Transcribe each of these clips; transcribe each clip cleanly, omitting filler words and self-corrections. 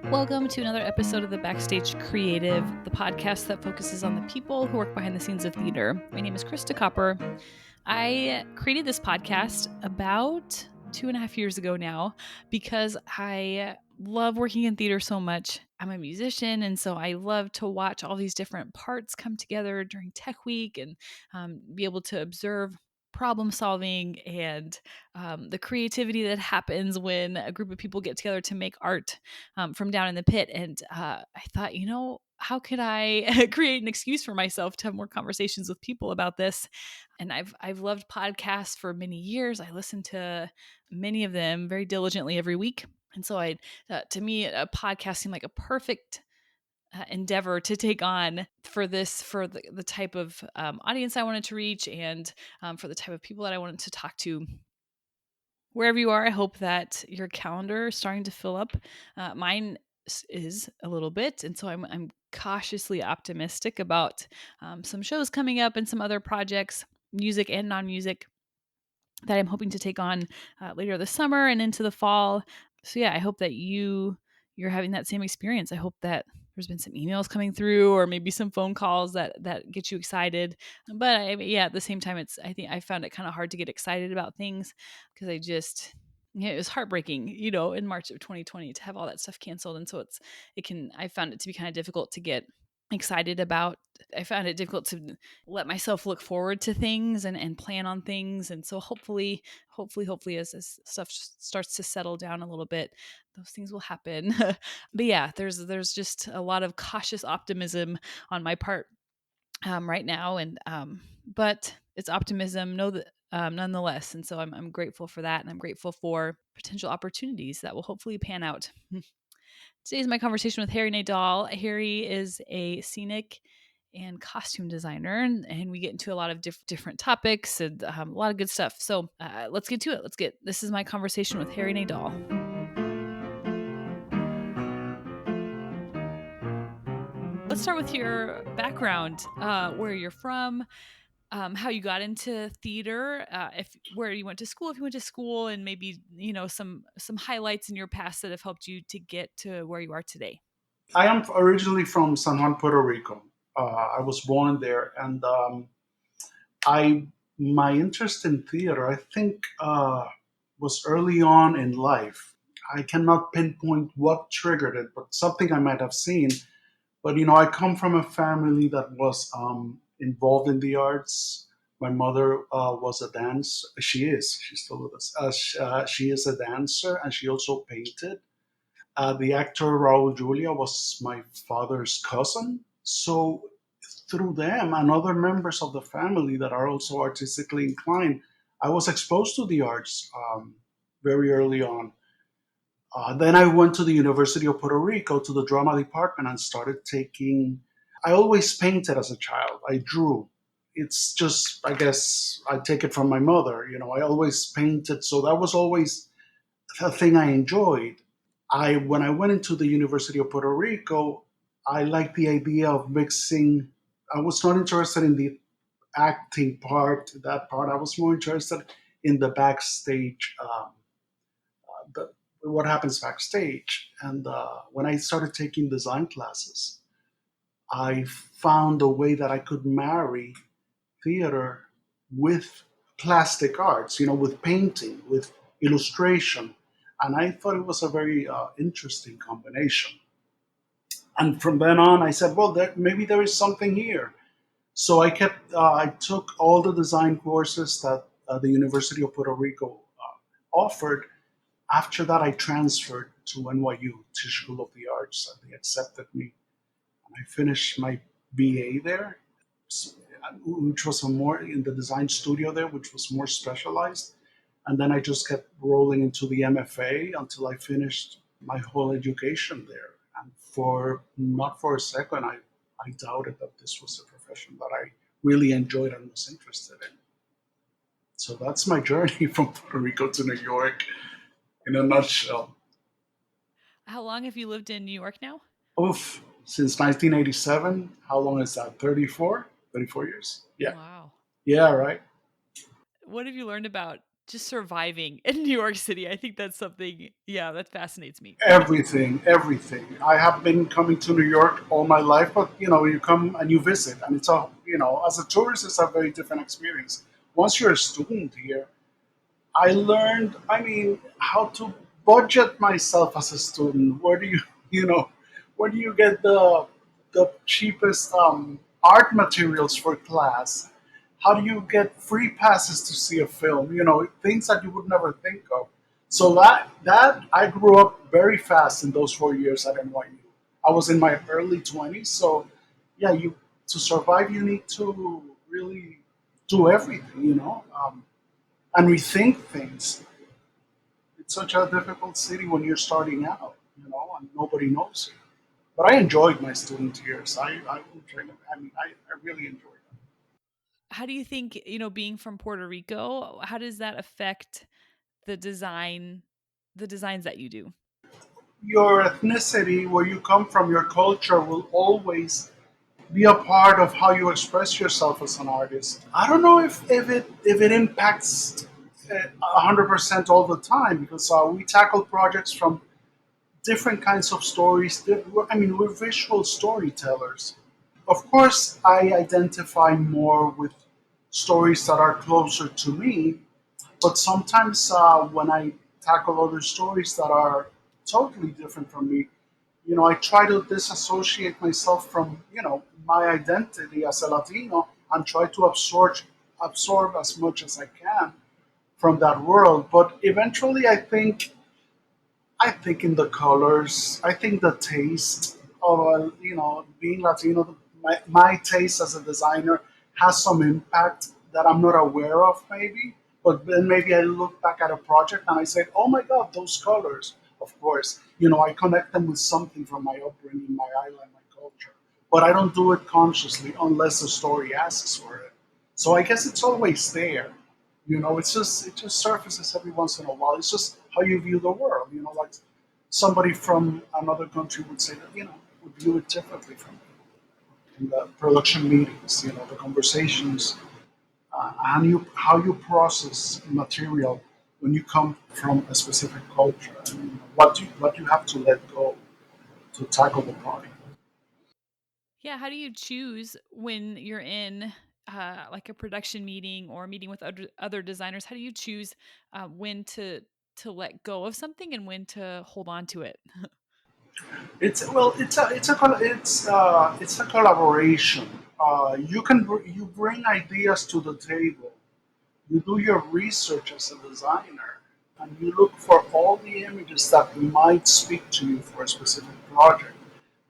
Welcome to another episode of the Backstage Creative, the podcast that focuses on the people who work behind the scenes of theater. My name is Krista Copper. I created this podcast about 2.5 years ago now because I love working in theater so much. I'm a musician, and so I love to watch all these different parts come together during Tech Week and be able to observe problem solving and the creativity that happens when a group of people get together to make art from down in the pit. And I thought, how could I create an excuse for myself to have more conversations with people about this? And I've loved podcasts for many years. I listen to many of them very diligently every week. And so to me, a podcast seemed like a perfect endeavor to take on for the type of audience I wanted to reach, and for the type of people that I wanted to talk to. Wherever you are, I hope that your calendar is starting to fill up. Mine is a little bit, and so I'm cautiously optimistic about some shows coming up and some other projects, music and non-music, that I'm hoping to take on later this summer and into the fall. So yeah, I hope that you're having that same experience. I hope that there's been some emails coming through, or maybe some phone calls that get you excited. But at the same time, I think I found it kind of hard to get excited about things because it was heartbreaking, in March of 2020 to have all that stuff canceled. And so I found it to be kind of difficult to get excited about. I found it difficult to let myself look forward to things and plan on things. And so hopefully as this stuff starts to settle down a little bit, those things will happen. But yeah, there's just a lot of cautious optimism on my part right now. And but it's optimism, nonetheless. And so I'm grateful for that, and I'm grateful for potential opportunities that will hopefully pan out. Today's my conversation with Harry Nadal. Harry is a scenic and costume designer, and we get into a lot of different topics and a lot of good stuff. So let's get to it. This is my conversation with Harry Nadal. Let's start with your background, where you're from, how you got into theater, where you went to school, if you went to school, and maybe some highlights in your past that have helped you to get to where you are today. I am originally from San Juan, Puerto Rico. I was born there, and I my interest in theater, I think, was early on in life. I cannot pinpoint what triggered it, but something I might have seen. But I come from a family that was involved in the arts. My mother was a dancer. She is. She's still with us. She is a dancer, and she also painted. The actor Raul Julia was my father's cousin. So through them and other members of the family that are also artistically inclined, I was exposed to the arts very early on. Then I went to the University of Puerto Rico to the drama department and started taking. I always painted as a child. I drew. It's just, I guess, I take it from my mother. I always painted, so that was always a thing I enjoyed. When I went into the University of Puerto Rico, I liked the idea of mixing. I was not interested in the acting part, that part. I was more interested in the backstage, the, what happens backstage. And when I started taking design classes, I found a way that I could marry theater with plastic arts, with painting, with illustration. And I thought it was a very interesting combination. And from then on, I said, well, maybe there is something here. So I took all the design courses that the University of Puerto Rico offered. After that, I transferred to NYU, to School of the Arts, and they accepted me. And I finished my BA there, which was a more in the design studio there, which was more specialized. And then I just kept rolling into the MFA until I finished my whole education there. And for not for a second, I doubted that this was a profession that I really enjoyed and was interested in. So that's my journey from Puerto Rico to New York in a nutshell. How long have you lived in New York now? Oof, since 1987. How long is that? 34? 34 years? Yeah. Wow. Yeah, right. What have you learned about just surviving in New York City. I think that's something, yeah, that fascinates me. Everything, everything. I have been coming to New York all my life, but you come and you visit, and it's a as a tourist, it's a very different experience. Once you're a student here, I learned, how to budget myself as a student. Where do you, you know, where do you get the cheapest art materials for class? How do you get free passes to see a film? Things that you would never think of. So that I grew up very fast in those 4 years at NYU. I was in my early 20s, so yeah, you to survive, you need to really do everything, and rethink things. It's such a difficult city when you're starting out, and nobody knows you. But I enjoyed my student years. I would train. I really enjoyed them. How do you think, being from Puerto Rico, how does that affect the design the designs that you do? Your ethnicity, where you come from, your culture will always be a part of how you express yourself as an artist. I don't know if it impacts 100% all the time because we tackle projects from different kinds of stories. We're visual storytellers. Of course, I identify more with stories that are closer to me, but sometimes when I tackle other stories that are totally different from me, I try to disassociate myself from, my identity as a Latino and try to absorb as much as I can from that world. But eventually, I think in the colors. I think the taste of being Latino. My taste as a designer has some impact that I'm not aware of, maybe. But then maybe I look back at a project and I say, "Oh my God, those colors!" Of course, I connect them with something from my upbringing, my island, my culture. But I don't do it consciously unless the story asks for it. So I guess it's always there. It just surfaces every once in a while. It's just how you view the world. Like somebody from another country would say that would view it differently from me in the production meetings. The conversations, and how you process material when you come from a specific culture, and what you have to let go to tackle the project. Yeah, how do you choose when you're in like a production meeting or a meeting with other designers? How do you choose when to let go of something and when to hold on to it? It's a collaboration. You bring ideas to the table. You do your research as a designer, and you look for all the images that might speak to you for a specific project.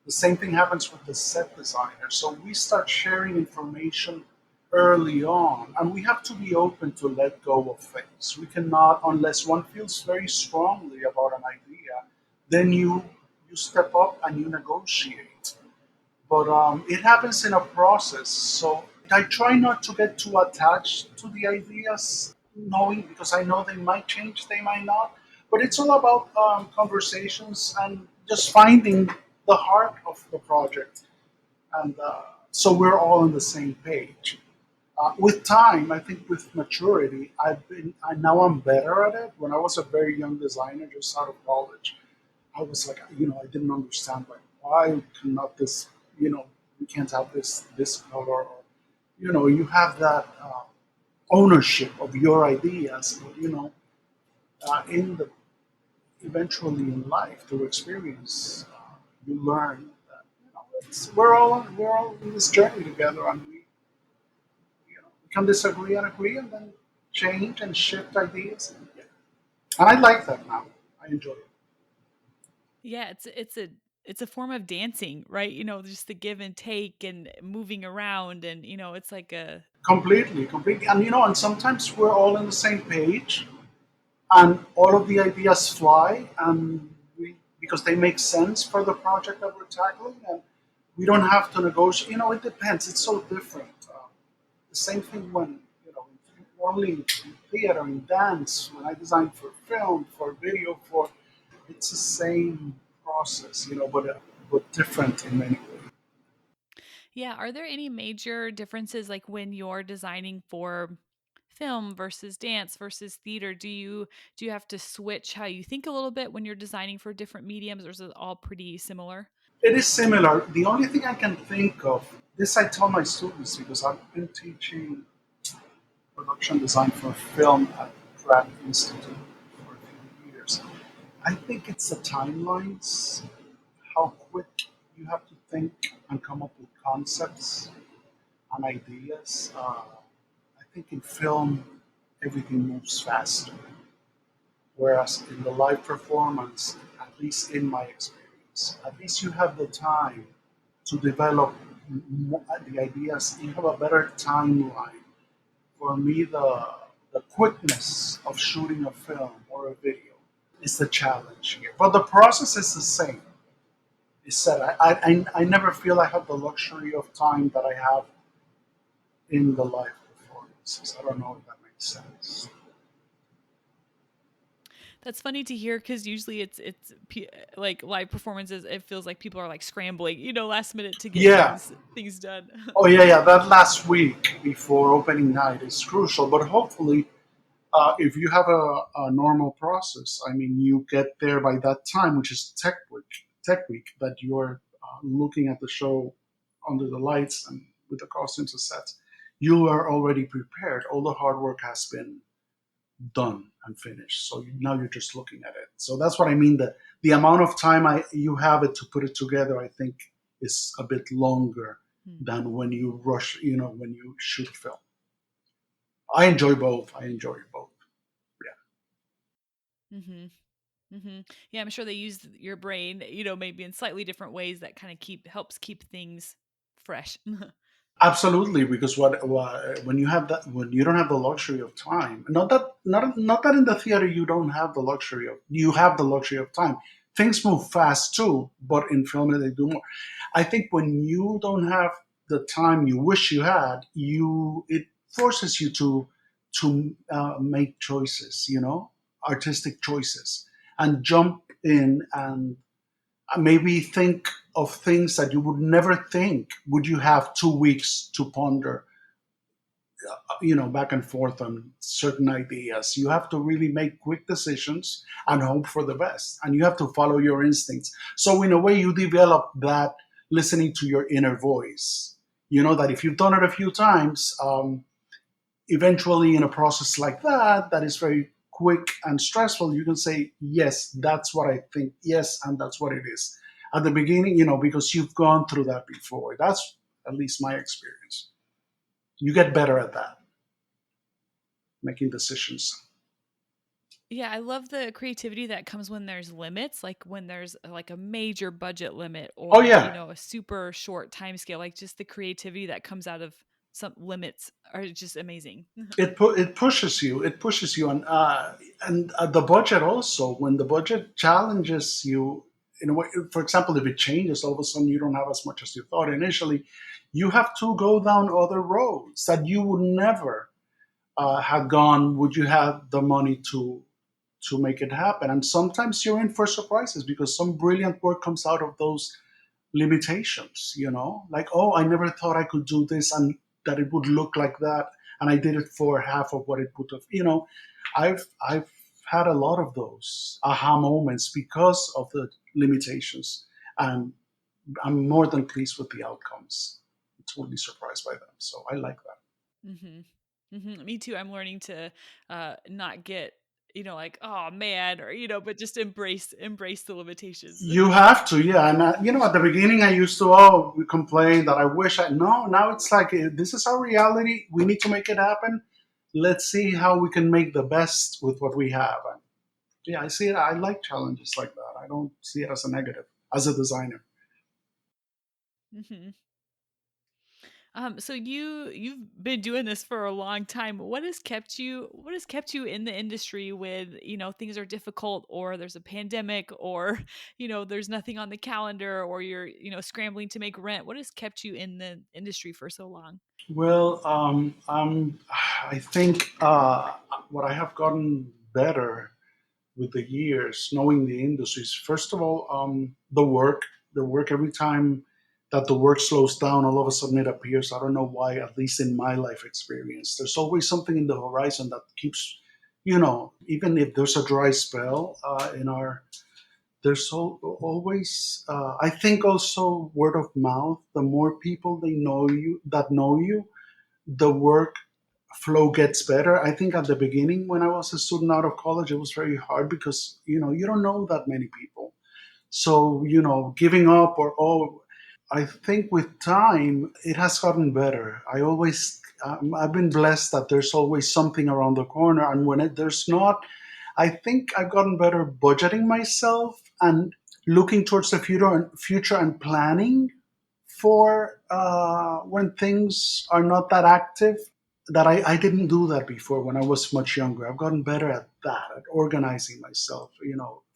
The same thing happens with the set designer. So we start sharing information early on, and we have to be open to let go of things. We cannot, unless one feels very strongly about an idea, then you step up and you negotiate. But it happens in a process. So I try not to get too attached to the ideas, knowing because I know they might change, they might not. But it's all about conversations and just finding the heart of the project, and so we're all on the same page. With time, I think with maturity, now I'm better at it. When I was a very young designer, just out of college, I was like, I didn't understand why cannot this, we can't have this color, or you have that ownership of your ideas, but in the eventually in life through experience, you learn that we're all in this journey together, and we can disagree and agree, and then change and shift ideas, and I like that now. I enjoy it. Yeah, it's a form of dancing, right? Just the give and take and moving around and it's like a Completely, and sometimes we're all on the same page, and all of the ideas fly, and because they make sense for the project that we're tackling, and we don't have to negotiate. It depends. It's so different. The same thing when only in theater, in dance, when I design for film, for video, for it's the same process, but different in many ways. Yeah, are there any major differences like when you're designing for film versus dance versus theater? Do you have to switch how you think a little bit when you're designing for different mediums, or is it all pretty similar? It is similar. The only thing I can think of, this I tell my students because I've been teaching production design for film at Pratt Institute for a few years. I think it's the timelines, how quick you have to think and come up with concepts and ideas. I think in film, everything moves faster. Whereas in the live performance, at least in my experience, at least you have the time to develop the ideas. You have a better timeline. For me, the quickness of shooting a film or a video is the challenge here. But the process is the same. It's that I never feel I have the luxury of time that I have in the live performances. I don't know if that makes sense. That's funny to hear because usually like live performances. It feels like people are like scrambling, last minute to get Yeah. things done. Oh, yeah, yeah. That last week before opening night is crucial. But hopefully, if you have a normal process, I mean, you get there by that time, which is tech week that you're looking at the show under the lights and with the costumes and sets. You are already prepared. All the hard work has been done and finished. So now you're just looking at it. So that's what I mean. The amount of time you have it to put it together, I think, is a bit longer Hmm. than when you rush. When you shoot film. I enjoy both. I enjoy both. Yeah. Mm-hmm. Mm-hmm. Yeah, I'm sure they use your brain, maybe in slightly different ways that kind of helps keep things fresh. Absolutely, because when you have that, when you don't have the luxury of time, not that in the theater you don't have the luxury of, you have the luxury of time. Things move fast too, but in film they do more. I think when you don't have the time you wish you had, it forces you to make choices, artistic choices, and jump in and maybe think of things that you would never think would you have 2 weeks to ponder, back and forth on certain ideas. You have to really make quick decisions and hope for the best, and you have to follow your instincts. So in a way you develop that, listening to your inner voice. You know that if you've done it a few times, eventually in a process like that is very quick and stressful, you can say, yes, that's what I think, yes, and that's what it is. At the beginning, because you've gone through that before. That's at least my experience. You get better at that, making decisions. Yeah, I love the creativity that comes when there's limits, like when there's like a major budget limit Oh, or, yeah. a super short time scale, like just the creativity that comes out of some limits are just amazing. It pushes you, and the budget also. When the budget challenges you in a way, for example, if it changes, all of a sudden you don't have as much as you thought initially. You have to go down other roads that you would never had gone, would you have the money to make it happen. And sometimes you're in for surprises because some brilliant work comes out of those limitations, like, oh, I never thought I could do this and that it would look like that, and I did it for half of what it would have. I've had a lot of those aha moments because of the limitations, and I'm more than pleased with the outcomes. I'm totally surprised by them, so I like that. Mhm. Mhm. Me too. I'm learning to not get, like, oh man, or but just embrace the limitations. You have to, yeah. And at the beginning, I used to complain that I wish I. No, now it's like, this is our reality. We need to make it happen. Let's see how we can make the best with what we have. And yeah, I see it. I like challenges like that. I don't see it as a negative as a designer. Mhm. So you've been doing this for a long time. What has kept you in the industry when, things are difficult or there's a pandemic or, there's nothing on the calendar or you're, scrambling to make rent? What has kept you in the industry for so long? Well, I think what I have gotten better with the years, knowing the industries. First of all, the work every time that the work slows down, all of a sudden it appears. I don't know why, at least in my life experience. There's always something in the horizon that keeps, even if there's a dry spell in our, there's always, I think also word of mouth, the more people that know you, the work flow gets better. I think at the beginning when I was a student out of college, it was very hard because, you don't know that many people. So, giving up or, oh, I think with time, it has gotten better. I've been blessed that there's always something around the corner. And when there's not, I think I've gotten better budgeting myself and looking towards the future and planning for when things are not that active. That I didn't do that before when I was much younger. I've gotten better at that, at organizing myself,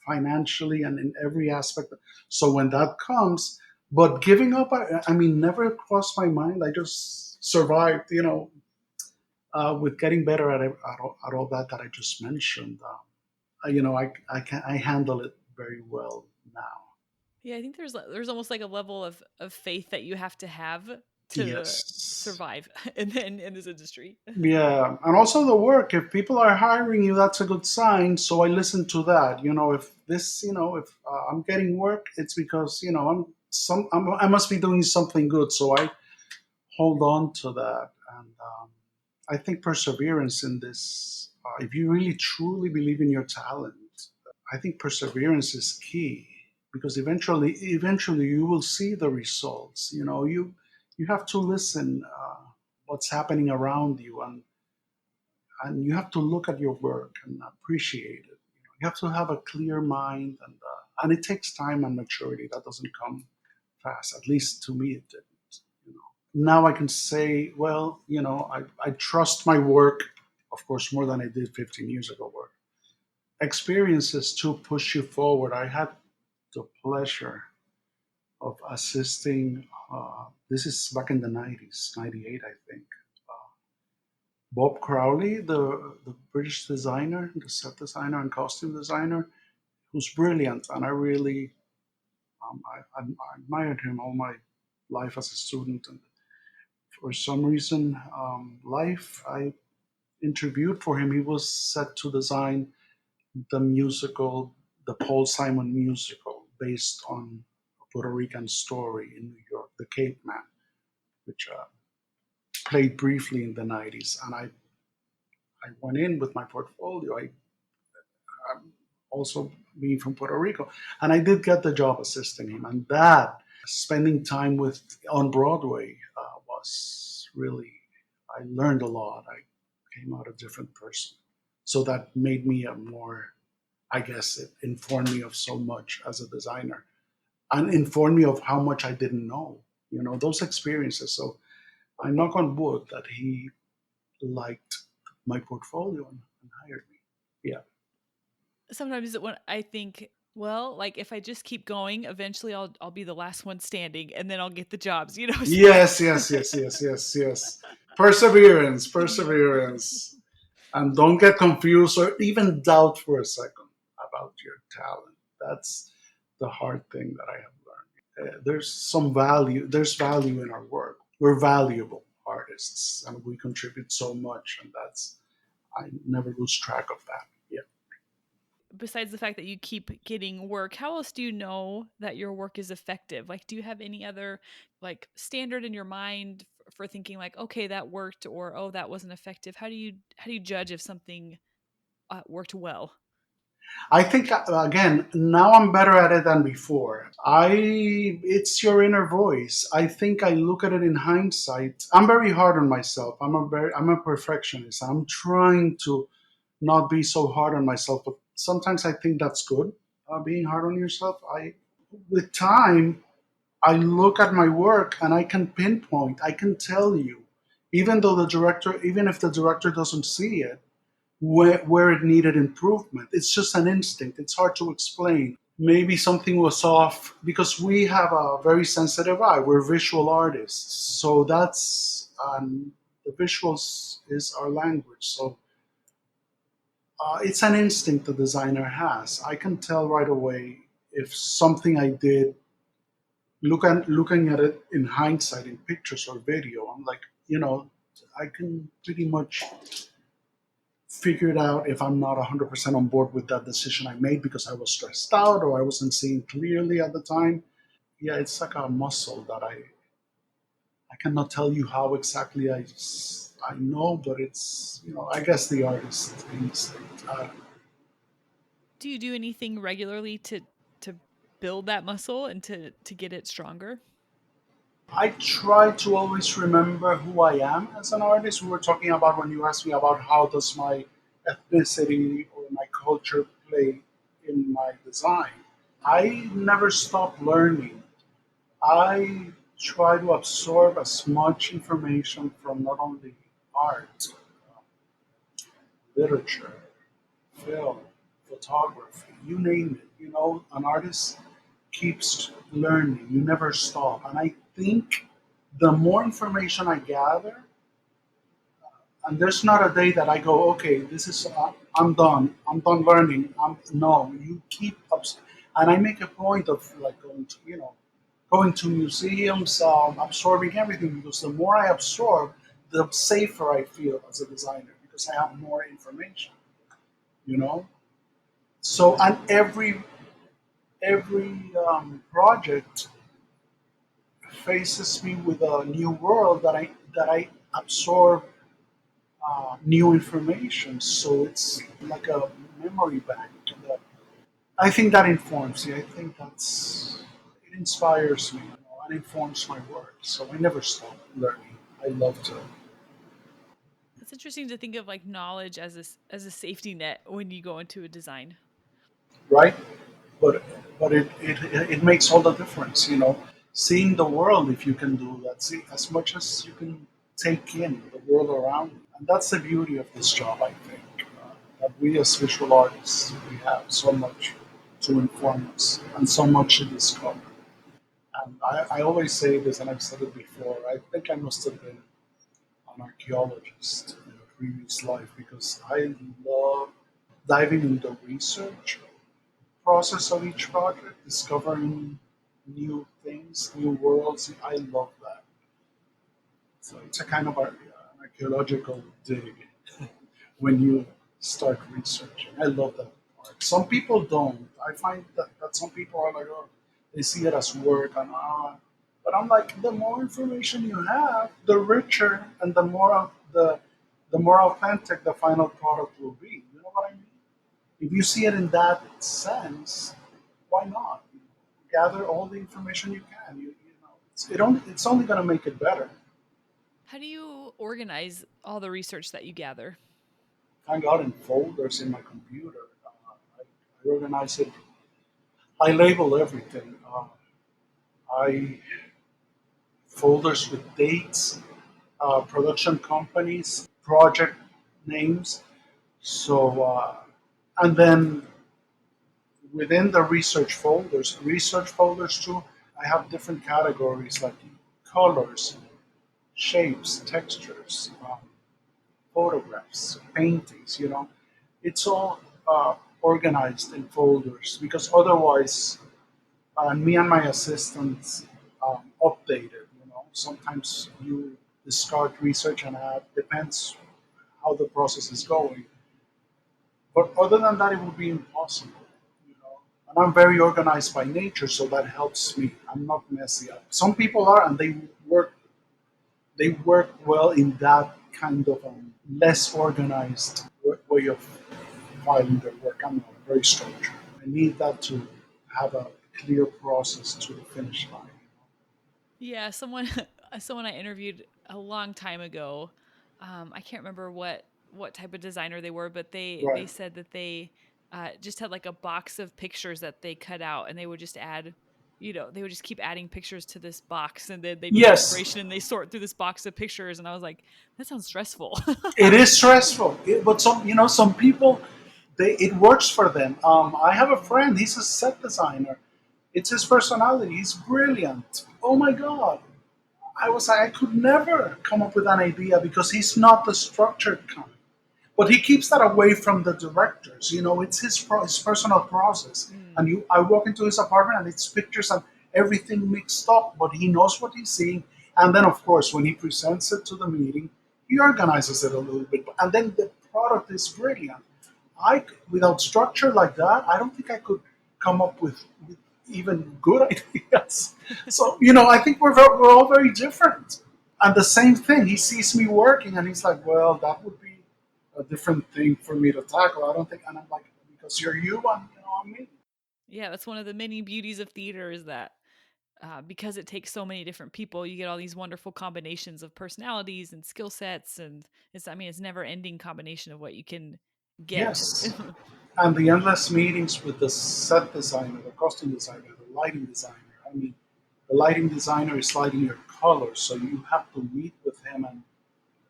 financially and in every aspect. So when that comes, but giving up, I mean, never crossed my mind. I just survived, with getting better at all that I just mentioned. I handle it very well now. Yeah, I think there's almost like a level of faith that you have to have to Yes. survive in this industry. Yeah, and also the work. If people are hiring you, that's a good sign. So I listen to that. If I'm getting work, it's because I must be doing something good. So I hold on to that, and I think perseverance in this. If you really truly believe in your talent, I think perseverance is key because eventually you will see the results. You have to listen what's happening around you, and you have to look at your work and appreciate it. You have to have a clear mind, and it takes time and maturity. That doesn't come fast. At least to me, it didn't. Now I can say, well, I trust my work, of course, more than I did 15 years ago. Work experiences to push you forward. I had the pleasure of assisting. This is back in the 90s, 98, I think. Bob Crowley, the British designer, the set designer and costume designer, who's brilliant, and I really I admired him all my life as a student. And for some reason, life I interviewed for him. He was set to design the musical, the Paul Simon musical, based on a Puerto Rican story in New York, The Cape Man, which played briefly in the 90s. And I went in with my portfolio. Also being from Puerto Rico. And I did get the job assisting him. And that, spending time with on Broadway, was really, I learned a lot. I came out a different person. So that made me a more, I guess it informed me of so much as a designer and informed me of how much I didn't know, those experiences. So I knock on wood that he liked my portfolio and hired me. Yeah. Sometimes when I think, well, like if I just keep going, eventually I'll be the last one standing and then I'll get the jobs, so Yes, yes, yes, yes, yes, yes. Perseverance, yeah. perseverance. And don't get confused or even doubt for a second about your talent. That's the hard thing that I have learned. There's value in our work. We're valuable artists and we contribute so much, and I never lose track of that. Yeah. Besides the fact that you keep getting work, how else do you know that your work is effective? Like, do you have any other like standard in your mind for thinking like, okay, that worked, or oh, that wasn't effective? How do you judge if something worked well? I think again, now I'm better at it than before. It's your inner voice. I think I look at it in hindsight. I'm very hard on myself. I'm a perfectionist. I'm trying to not be so hard on myself, but sometimes I think that's good. Being hard on yourself. With time, I look at my work and I can pinpoint. I can tell you, even if the director doesn't see it, where it needed improvement. It's just an instinct. It's hard to explain. Maybe something was off because we have a very sensitive eye. We're visual artists, so the visuals is our language. So it's an instinct the designer has. I can tell right away if something I did looking at it in hindsight in pictures or video, I'm like, I can pretty much figure it out if I'm not 100% on board with that decision I made because I was stressed out or I wasn't seeing clearly at the time. Yeah, it's like a muscle that I cannot tell you how exactly I know, but it's, I guess the artist instinct. I don't know. Do you do anything regularly to build that muscle and to get it stronger? I try to always remember who I am as an artist. We were talking about when you asked me about how does my ethnicity or my culture play in my design. I never stop learning. I try to absorb as much information from not only art, literature, film, photography, you name it. An artist keeps learning. You never stop. And I think the more information I gather, and there's not a day that I go, okay, this is I'm done. I'm done learning. No, you keep and I make a point of like going to museums, absorbing everything because the more I absorb, the safer I feel as a designer because I have more information. You know, so and every project faces me with a new world that I absorb new information. So it's like a memory bank. I think that informs me. I think it inspires me, and informs my work. So I never stop learning. I love to. It's interesting to think of like knowledge as as a safety net when you go into a design. Right? But it makes all the difference. Seeing the world, if you can do that, see as much as you can take in the world around you. And that's the beauty of this job, I think, that we as visual artists, we have so much to inform us and so much to discover. And I always say this, and I've said it before, I think I must have been an archaeologist in a previous life because I love diving into research process of each project, discovering new things, new worlds. I love that. So it's a kind of an archaeological dig when you start researching. I love that part. Some people don't. I find that some people are like, oh, they see it as work and but I'm like, the more information you have, the richer and the more authentic the final product will be. You know what I mean? If you see it in that sense, why not? Gather all the information you can. It's only going to make it better. How do you organize all the research that you gather? I got in folders in my computer. I organize it. I label everything. I folders with dates, production companies, project names. So and then within the research folders too, I have different categories like colors, shapes, textures, photographs, paintings. It's all organized in folders because otherwise, me and my assistants update it. Sometimes you discard research and add, depends how the process is going. But other than that, it would be impossible. You know, and I'm very organized by nature, so that helps me. I'm not messy. Some people are, and they work well in that kind of less organized way of filing their work. I'm not very structured. I need that to have a clear process to the finish line. Yeah, someone someone I interviewed a long time ago. I can't remember what type of designer they were, but they Right. said that they just had like a box of pictures that they cut out, and they would just add, they would just keep adding pictures to this box, and then they need Yes, inspiration, and they sort through this box of pictures, and I was like, that sounds stressful. it is stressful, but some people, it works for them. I have a friend. He's a set designer. It's his personality. He's brilliant. Oh my god! I was like, I could never come up with an idea because he's not the structured kind. But he keeps that away from the directors. It's his personal process. Mm. And I walk into his apartment and it's pictures, and everything mixed up, but he knows what he's seeing. And then, of course, when he presents it to the meeting, he organizes it a little bit, and then the product is brilliant. Without structure like that, I don't think I could come up with even good ideas. So, I think we're all very different. And the same thing, he sees me working and he's like, well, that would be a different thing for me to tackle. I don't think, and I'm like, because you're you and I'm me. Yeah, that's one of the many beauties of theater is that because it takes so many different people, you get all these wonderful combinations of personalities and skill sets, and it's never ending combination of what you can get. Yes. And the endless meetings with the set designer, the costume designer, the lighting designer. I mean, the lighting designer is lighting your colors, so you have to meet with him, and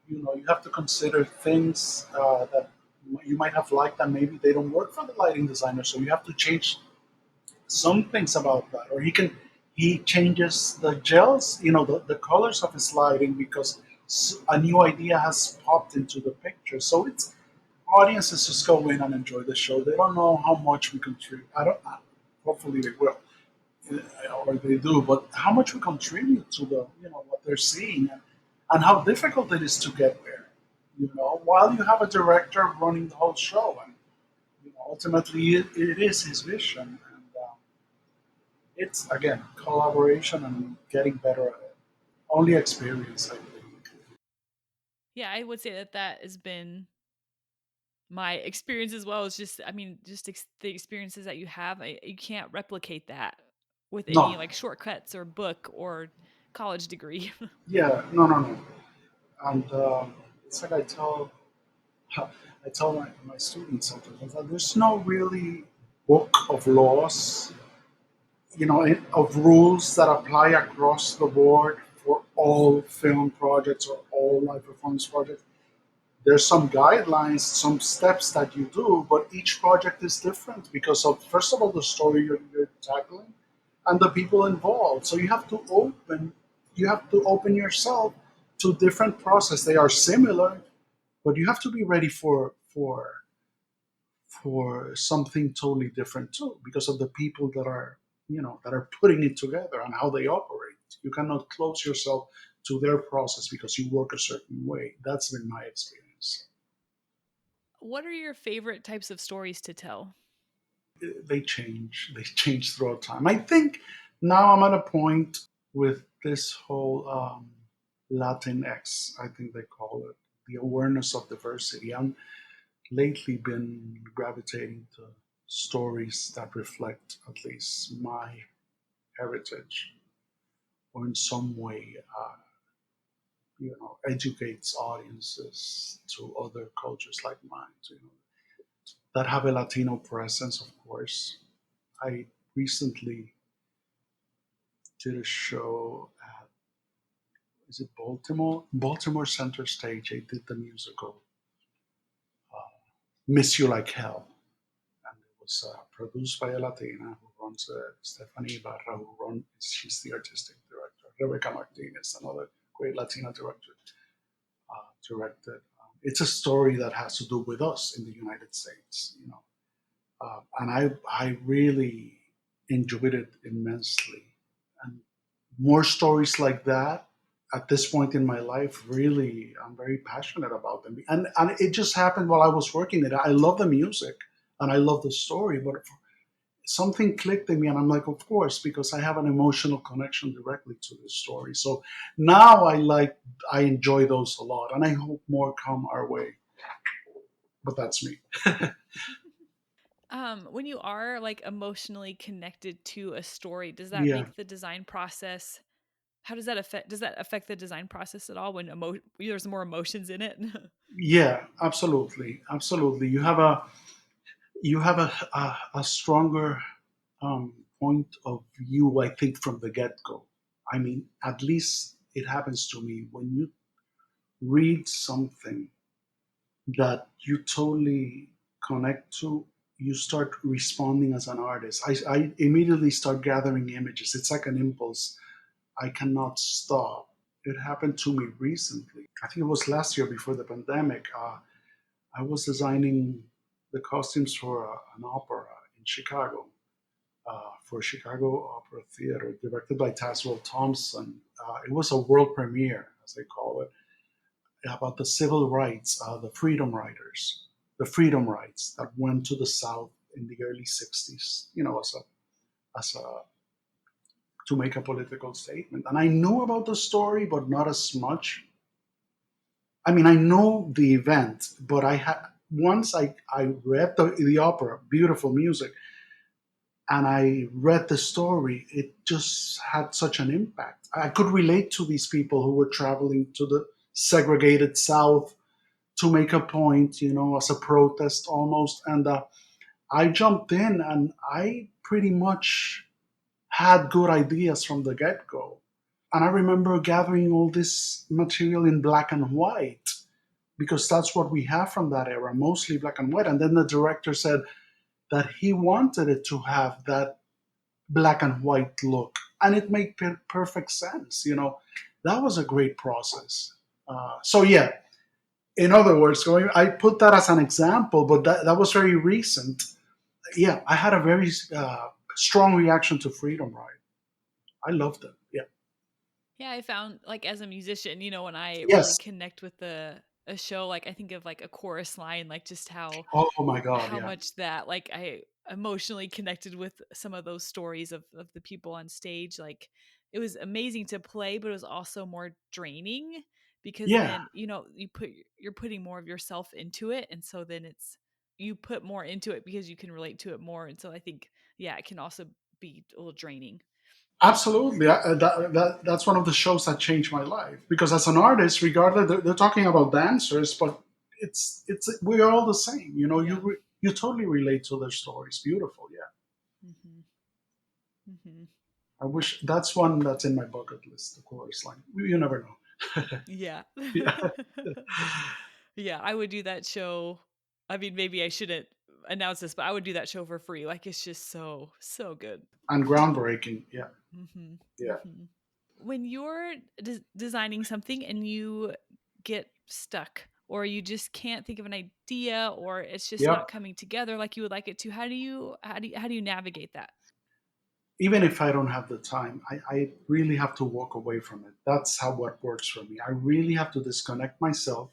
you have to consider things that you might have liked and maybe they don't work for the lighting designer. So you have to change some things about that, or he changes the gels, the colors of his lighting because a new idea has popped into the picture. So it's audiences just go in and enjoy the show. They don't know how much we contribute. I don't. Hopefully they will, or they do. But how much we contribute to the what they're seeing, and how difficult it is to get there. While you have a director running the whole show, and ultimately it is his vision, and it's again collaboration and getting better at it. Only experience, I think. Yeah, I would say that that has been my experience as well. It's just, the experiences that you have, you can't replicate that with any No, like shortcuts or book or college degree. yeah, no, no, no. And it's like I tell my students sometimes that there's no really book of laws, of rules that apply across the board for all film projects or all live performance projects. There's some guidelines, some steps that you do, but each project is different because of, first of all, the story you're tackling and the people involved. So you have to open yourself to different process. They are similar, but you have to be ready for something totally different too, because of the people that are putting it together and how they operate. You cannot close yourself to their process because you work a certain way. That's been my experience. What are your favorite types of stories to tell? They change throughout time. I think now I'm at a point with this whole Latinx, I think they call it, the awareness of diversity. I'm lately been gravitating to stories that reflect at least my heritage, or in some way educates audiences to other cultures like mine, that have a Latino presence, of course. I recently did a show at, is it Baltimore Center Stage. I did the musical Miss You Like Hell, and it was produced by a Latina who runs Stephanie Ibarra, she's the artistic director. Rebecca Martinez, another great Latina director, directed. It's a story that has to do with us in the United States, and I really enjoyed it immensely. And more stories like that at this point in my life, really, I'm very passionate about them. And it just happened while I was working it. I love the music and I love the story, but something clicked in me, and I'm like, of course, because I have an emotional connection directly to this story. So now I enjoy those a lot, and I hope more come our way. But that's me. When you are like emotionally connected to a story, does that Yeah, make the design process? How does that affect the design process at all when there's more emotions in it? yeah, absolutely, absolutely. You have a stronger point of view, I think, from the get go. I mean, at least it happens to me when you read something that you totally connect to, you start responding as an artist. I immediately start gathering images. It's like an impulse. I cannot stop. It happened to me recently. I think it was last year before the pandemic. I was designing the costumes for an opera in Chicago. for Chicago Opera Theater, directed by Tazewell Thompson. It was a world premiere, as they call it, about the civil rights, the freedom riders, the freedom rights that went to the South in the early '60s. As a to make a political statement. And I knew about the story, but not as much. I mean, I know the event, but I had once I read the opera, beautiful music, and I read the story. It just had such an impact. I could relate to these people who were traveling to the segregated South to make a point, as a protest almost. And I jumped in, and I pretty much had good ideas from the get go. And I remember gathering all this material in black and white because that's what we have from that era, mostly black and white. And then the director said that he wanted it to have that black and white look. And it made perfect sense. That was a great process. So, yeah, in other words, I put that as an example, but that was very recent. Yeah, I had a very strong reaction to Freedom Ride. I loved it. Yeah. Yeah, I found like as a musician, when I really Yes. connect with a show, like I think of like a chorus line, like just Oh my God. how Yeah. much that like I emotionally connected with some of those stories of the people on stage. Like it was amazing to play, but it was also more draining because Yeah. then, you're putting more of yourself into it. And so then you put more into it because you can relate to it more. And so I think, yeah, it can also be a little draining. Absolutely. That's one of the shows that changed my life because as an artist, regardless, they're talking about dancers, but we're all the same. Yeah. You totally relate to their stories. Beautiful. Yeah. Hmm. Hmm. I wish that's one that's in my bucket list. The chorus line. You never know. Yeah. Yeah. Yeah, I would do that show. I mean, maybe I shouldn't announce this, but I would do that show for free. Like it's just so so good. And groundbreaking. Yeah. Hmm. Yeah. Hmm. When you're designing something and you get stuck or you just can't think of an idea or it's just not Yep. coming together like you would like it to, how do you navigate that? Even if I don't have the time, I really have to walk away from it. That's how what works for me. I really have to disconnect myself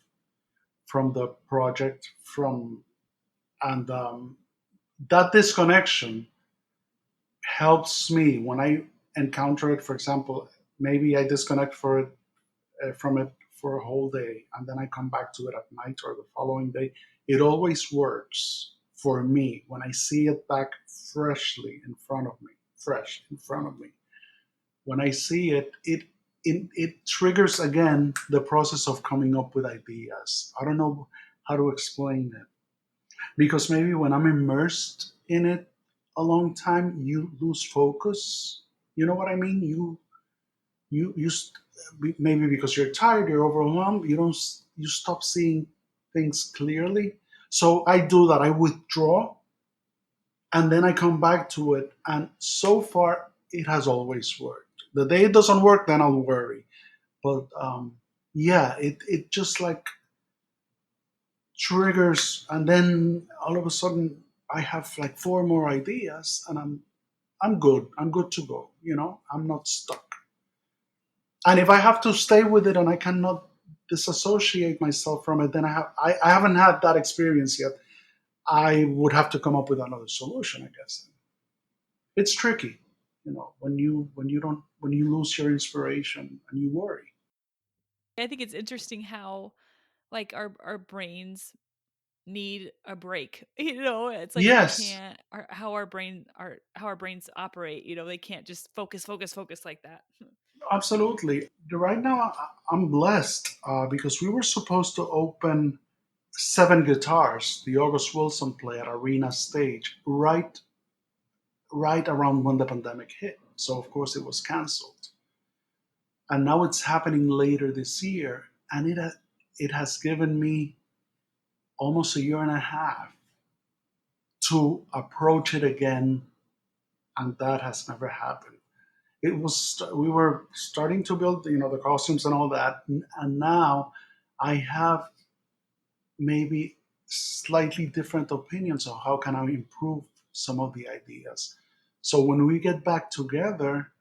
from the project, from and that disconnection helps me when I encounter it. For example, maybe I disconnect from it for a whole day, and then I come back to it at night or the following day. It always works for me when I see it back freshly in front of me, fresh in front of me. When I see it, it triggers again the process of coming up with ideas. I don't know how to explain it because maybe when I'm immersed in it a long time, you lose focus. You know what I mean? You maybe because you're tired, you're overwhelmed. You stop seeing things clearly. So I do that. I withdraw, and then I come back to it. And so far, it has always worked. The day it doesn't work, then I'll worry. But yeah, it just like triggers, and then all of a sudden I have like four more ideas, and I'm good. I'm good to go. I'm not stuck. And if I have to stay with it and I cannot disassociate myself from it, then I haven't had that experience yet. I would have to come up with another solution, I guess. It's tricky, when you lose your inspiration and you worry. I think it's interesting how like our brains need a break. It's like we Yes, can't how our brains operate, they can't just focus like that. absolutely. Right now, I'm blessed because we were supposed to open Seven Guitars, the August Wilson play at Arena Stage, right around when the pandemic hit. So of course it was canceled, and now it's happening later this year, and it has given me almost a year and a half to approach it again, and that has never happened. We were starting to build, the costumes and all that, and now I have maybe slightly different opinions on how can I improve some of the ideas. So when we get back together,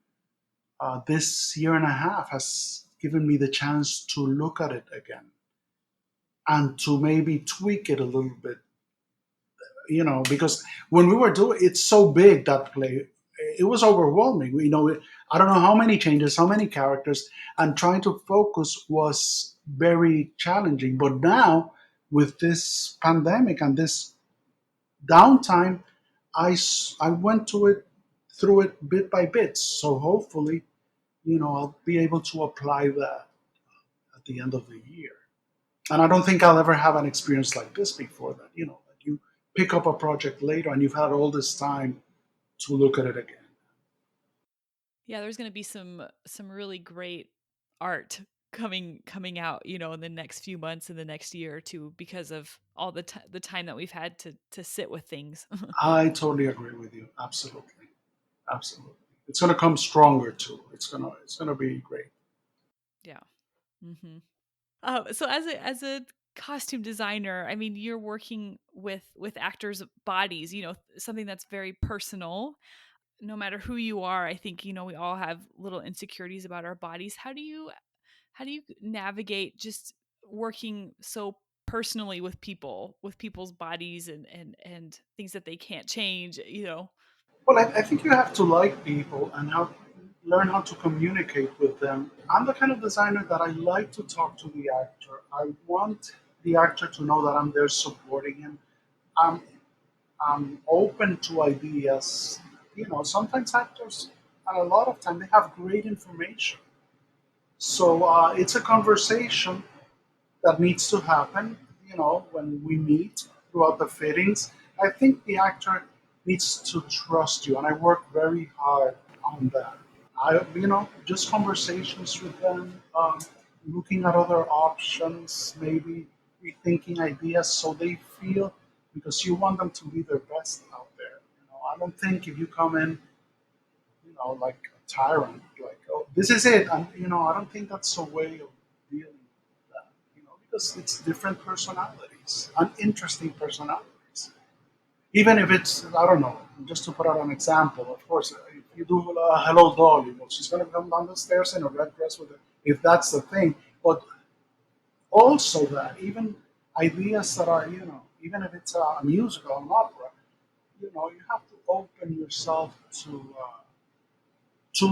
this year and a half has given me the chance to look at it again and to maybe tweak it a little bit, because when we were doing it's so big, that play, it was overwhelming. I don't know how many changes, how many characters, and trying to focus was very challenging. But now, with this pandemic and this downtime, I went to it through it bit by bit. So hopefully, I'll be able to apply that at the end of the year. And I don't think I'll ever have an experience like this before that. That you pick up a project later and you've had all this time to look at it again. Yeah, there's going to be some really great art coming out, in the next few months, in the next year or two, because of all the time that we've had to sit with things. I totally agree with you. Absolutely, absolutely. It's going to come stronger too. It's gonna be great. Yeah. Hmm. So as a costume designer, I mean, you're working with actors' bodies, something that's very personal. No matter who you are, I think, we all have little insecurities about our bodies. How do you navigate just working so personally with people's bodies and things that they can't change? Well, I think you have to like people and learn how to communicate with them. I'm the kind of designer that I like to talk to the actor. I want the actor to know that I'm there supporting him. I'm I'm open to ideas. Sometimes actors, and a lot of time, they have great information. So it's a conversation that needs to happen. When we meet throughout the fittings, I think the actor needs to trust you, and I work very hard on that. Just conversations with them, looking at other options, maybe rethinking ideas so they feel, because you want them to be their best out there. I don't think if you come in, like a tyrant, like, oh, this is it, and I don't think that's a way of dealing with that. Because it's different personalities and interesting personalities. Even if it's, I don't know, just to put out an example, of course, if you do Hello Dolly, well, she's going to come down the stairs in a red dress with it, if that's the thing. But also that, even ideas that are, even if it's a musical, an opera, you have to open yourself to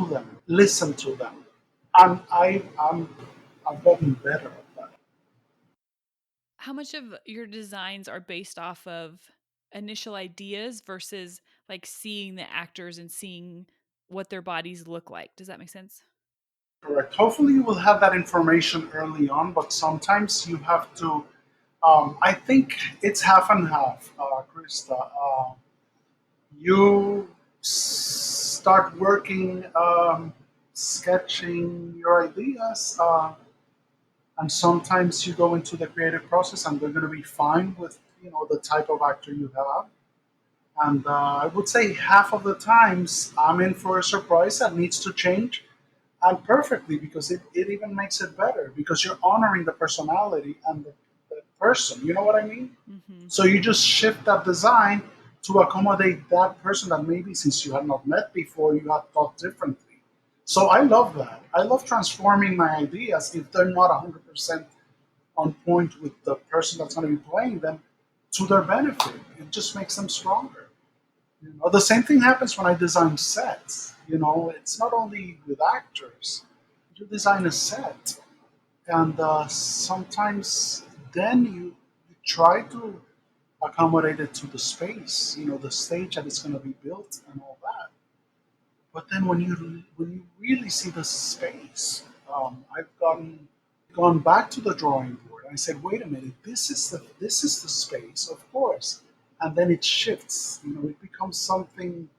them, listen to them. And I've gotten better at that. How much of your designs are based off of initial ideas versus like seeing the actors and seeing what their bodies look like? Does that make sense? Correct. Hopefully, you will have that information early on, but sometimes you have to. I think it's half and half, Krista. You start working, sketching your ideas, and sometimes you go into the creative process, and they're going to be fine with the type of actor you have. And I would say half of the times I'm in for a surprise that needs to change, and perfectly, because it even makes it better because you're honoring the personality and the person. You know what I mean? Mhm. So you just shift that design to accommodate that person that maybe, since you had not met before, you had thought differently. So I love that. I love transforming my ideas if they're not 100% on point with the person that's going to be playing them, to their benefit. It just makes them stronger. The same thing happens when I design sets. It's not only with actors. You design a set, and sometimes then you try to accommodate it to the space, the stage that it's going to be built and all that. But then when you really see the space, I've gone back to the drawing board. I said, wait a minute, this is the space, of course, and then it shifts. It becomes something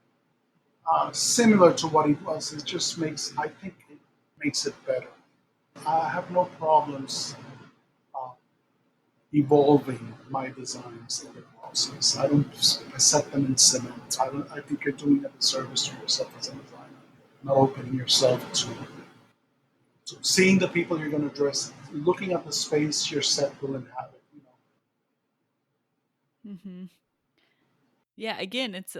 similar to what it was. It just I think it makes it better. I have no problems uh, evolving my designs in the process. I don't set them in cement. I think you're doing a disservice to yourself as a designer, not opening yourself to seeing the people you're going to dress, looking at the space your set will inhabit. Mhm. Yeah, again, it's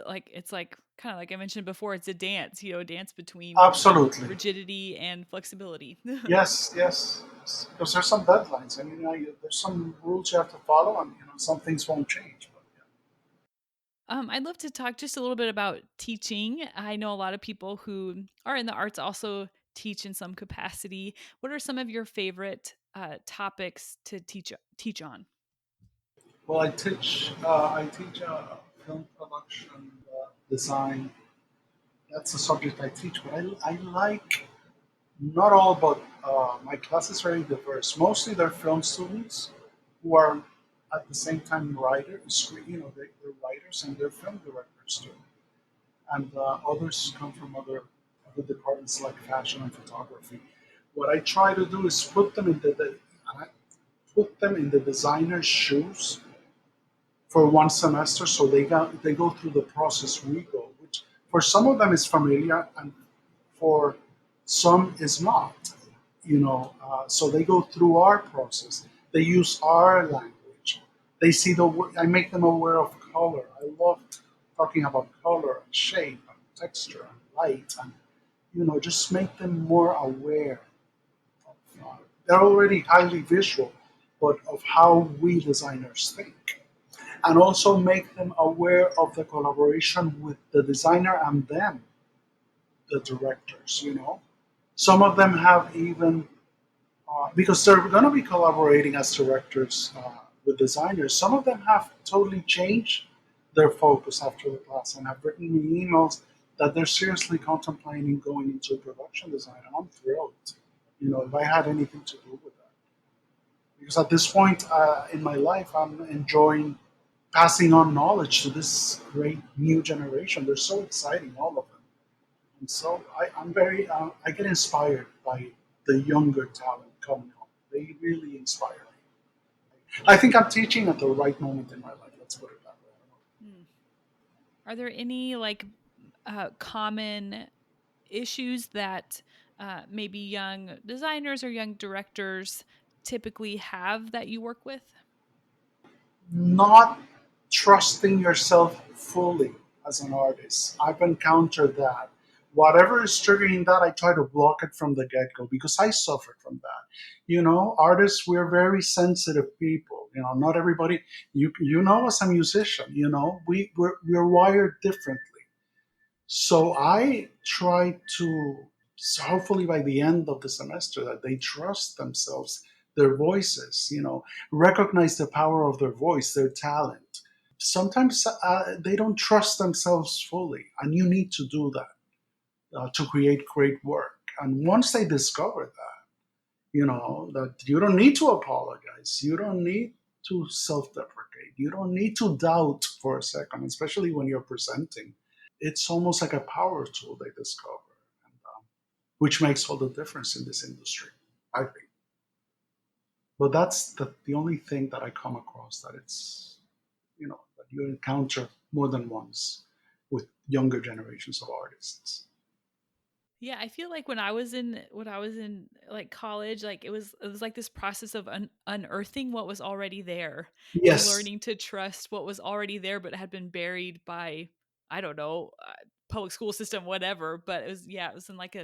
like kind of like I mentioned before, it's a dance, a dance between Absolutely. rigidity and flexibility. Yes, yes. Because there's some deadlines, and there's some rules you have to follow, and some things won't change. But yeah. I'd love to talk just a little bit about teaching. I know a lot of people who are in the arts also teach in some capacity. What are some of your favorite topics to teach on? Well, I teach film production, design. That's the subject I teach. But I like not all, but my class is very diverse. Mostly they're film students who are at the same time writers. They're writers and they're film directors too. And others come from other departments like fashion and photography. What I try to do is put them in the designer's shoes for one semester, so they go through the process we go, which for some of them is familiar and for some is not. So they go through our process. They use our language. They see I make them aware of color. I love talking about color and shape and texture and light, and just make them more aware of. They're already highly visual, but of how we designers think, and also make them aware of the collaboration with the designer and them, the directors. Some of them have even because they're going to be collaborating as directors with designers. Some of them have totally changed their focus after the class and have written me emails that they're seriously contemplating going into production design, and I'm thrilled. If I had anything to do with that, because at this point in my life, I'm enjoying passing on knowledge to this great new generation. They're so exciting, all of them. And so I'm very, I get inspired by the younger talent coming up. They really inspire me. I think I'm teaching at the right moment in my life. Let's put it that way. Hmm. Are there any like common issues that maybe young designers or young directors typically have that you work with? Not trusting yourself fully as an artist. I've encountered that. Whatever is triggering that, I try to block it from the get go because I suffered from that. Artists, we're very sensitive people. Not everybody. You know, as a musician, we're wired differently. So I try to, so hopefully by the end of the semester, that they trust themselves, their voices, recognize the power of their voice, their talent. Sometimes they don't trust themselves fully, and you need to do that to create great work. And once they discover that, that you don't need to apologize, you don't need to self deprecate, you don't need to doubt for a second, especially when you're presenting. It's almost like a power tool they discover, and, which makes all the difference in this industry, I think. But that's the only thing that I come across that that you encounter more than once with younger generations of artists. Yeah, I feel like when I was in like college, like it was like this process of unearthing what was already there and Yes. learning to trust what was already there but had been buried by I don't know, public school system whatever, but it was in like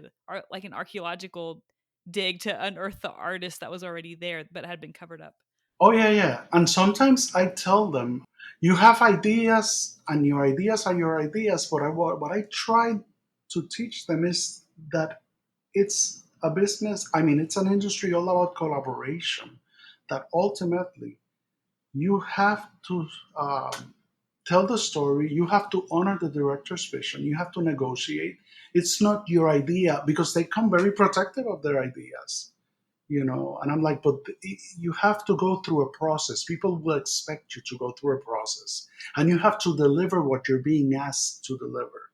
like an archaeological dig to unearth the artist that was already there but had been covered up. Oh yeah, yeah. And sometimes I tell them, you have ideas, and your ideas are your ideas. But what I try to teach them is that it's a business. I mean, it's an industry all about collaboration. That ultimately you have to tell the story. You have to honor the director's vision. You have to negotiate. It's not your idea because they come very protective of their ideas. And I'm like, but you have to go through a process. People will expect you to go through a process, and you have to deliver what you're being asked to deliver.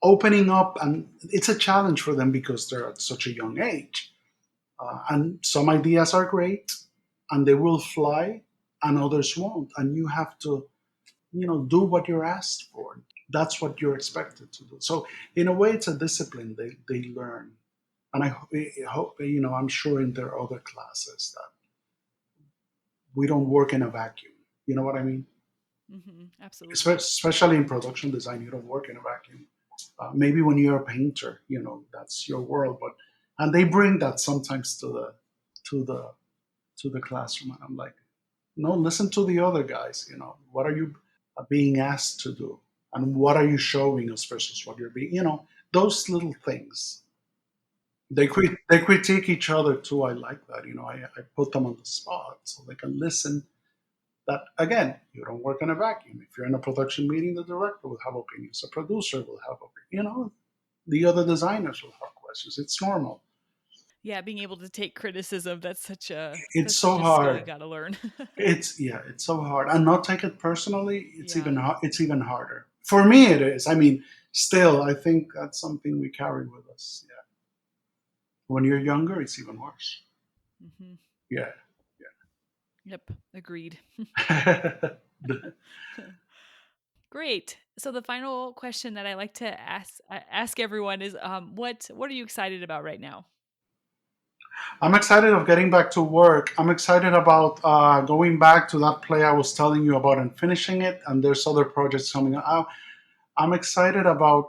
Opening up, and it's a challenge for them because they're at such a young age. And some ideas are great and they will fly, and others won't. And you have to, do what you're asked for. That's what you're expected to do. So, in a way, it's a discipline they learn. And I hope, I'm sure in their other classes that we don't work in a vacuum. You know what I mean? Absolutely. Especially in production design, you don't work in a vacuum. Maybe when you're a painter, that's your world. But and they bring that sometimes to the to the classroom, and I'm like, no, listen to the other guys. What are you being asked to do, and what are you showing us versus what you're being. Those little things. They critique each other too. I like that. I put them on the spot so they can listen. That again, you don't work in a vacuum. If you're in a production meeting, the director will have opinions, a producer will have opinions. The other designers will have questions. It's normal. Yeah, being able to take criticism, It's that's so such a skill you hard. got to learn. It's so hard, and not take it personally. Yeah. It's even harder for me. It is. I mean, still, I think that's something we carry with us. Yeah, when you're younger, it's even worse. Hmm. Yeah, Yep, agreed. yeah. Great. So the final question that I like to ask everyone is, what are you excited about right now? I'm excited of getting back to work. I'm excited about going back to that play I was telling you about and finishing it. And there's other projects coming out. I'm excited about.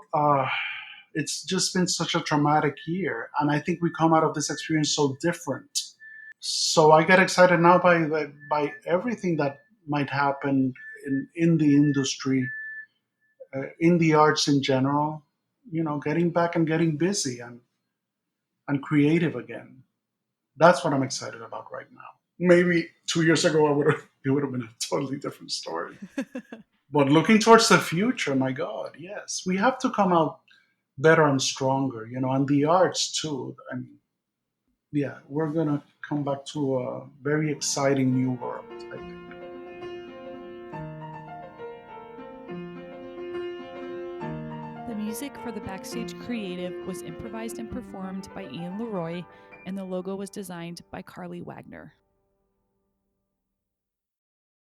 It's just been such a traumatic year, and I think we come out of this experience so different. So I get excited now by everything that might happen in the industry, in the arts in general. Getting back and getting busy and creative again. That's what I'm excited about right now. Maybe 2 years ago, it would have been a totally different story. But looking towards the future, my God, yes, we have to come out better and stronger, and the arts too. I mean, yeah, we're gonna come back to a very exciting new world, I think. The music for the Backstage Creative was improvised and performed by Ian Leroy, and the logo was designed by Carly Wagner.